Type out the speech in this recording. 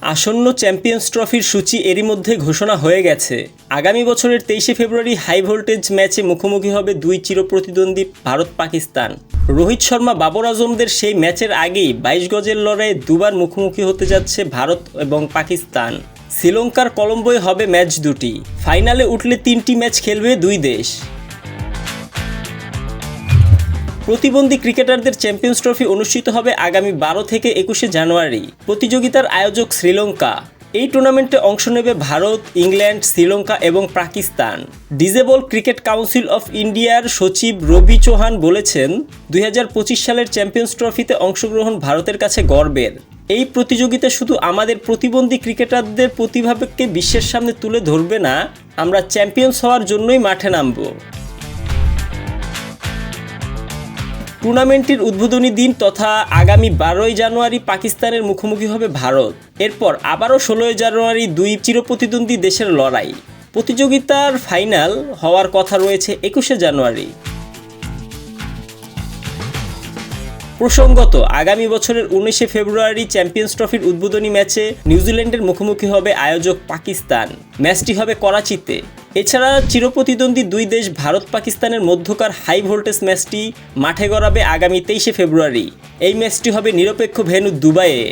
আসন্ন চ্যাম্পিয়ন্স ট্রফির সূচি এরই মধ্যে ঘোষণা হয়ে গেছে। আগামী বছরের 23শে ফেব্রুয়ারি হাই ভোল্টেজ ম্যাচে মুখোমুখি হবে দুই চিরপ্রতিদ্বন্দ্বী ভারত পাকিস্তান। রোহিত শর্মা বাবর আজমদের সেই ম্যাচের আগেই 22 গজের লড়াইয়ে দুবার মুখোমুখি হতে যাচ্ছে ভারত এবং পাকিস্তান। শ্রীলঙ্কার কলম্বোয় হবে ম্যাচ দুটি। ফাইনালে উঠলে 3টি ম্যাচ খেলবে দুই দেশ। প্রতিবন্ধী ক্রিকেটারদের চ্যাম্পিয়ন্স ট্রফি অনুষ্ঠিত হবে আগামী 12 থেকে 21শে জানুয়ারি। প্রতিযোগিতার আয়োজক শ্রীলঙ্কা। এই টুর্নামেন্টে অংশ নেবে ভারত, ইংল্যান্ড, শ্রীলঙ্কা এবং Pakistan. Disable cricket council of ইন্ডিয়ার সচিব রবি চৌহান বলেছেন, 2025 সালের চ্যাম্পিয়ন্স ট্রফিতে অংশগ্রহণ ভারতের কাছে গর্বের। এই প্রতিযোগিতা শুধু আমাদের প্রতিবন্ধী ক্রিকেটারদের প্রতিভাকে বিশ্বের সামনে তুলে ধরবে না, আমরা চ্যাম্পিয়ন্স হওয়ার জন্যই মাঠে নামব। টুর্নামেন্টটির উদ্বোধনী দিন তথা আগামী 12ই জানুয়ারি পাকিস্তানের মুখোমুখি হবে ভারত। এরপর আবারও 16ই জানুয়ারি দুই চিরপ্রতিদ্বন্দ্বী দেশের লড়াই। প্রতিযোগিতার ফাইনাল হওয়ার কথা রয়েছে 21শে জানুয়ারি। প্রসঙ্গত, আগামী বছরের 19শে ফেব্রুয়ারি চ্যাম্পিয়ন্স ট্রফির উদ্বোধনী ম্যাচে নিউজিল্যান্ডের মুখোমুখি হবে আয়োজক পাকিস্তান। ম্যাচটি হবে করাচিতে। এছাড়া চিরপ্রতিদ্বন্দ্বী দুই দেশ ভারত পাকিস্তানের মধ্যকার হাই ভোল্টেজ ম্যাচটি মাঠে গড়াবে আগামী 23শে ফেব্রুয়ারি। এই ম্যাচটি হবে নিরপেক্ষ ভেন্যু দুবাইয়ে।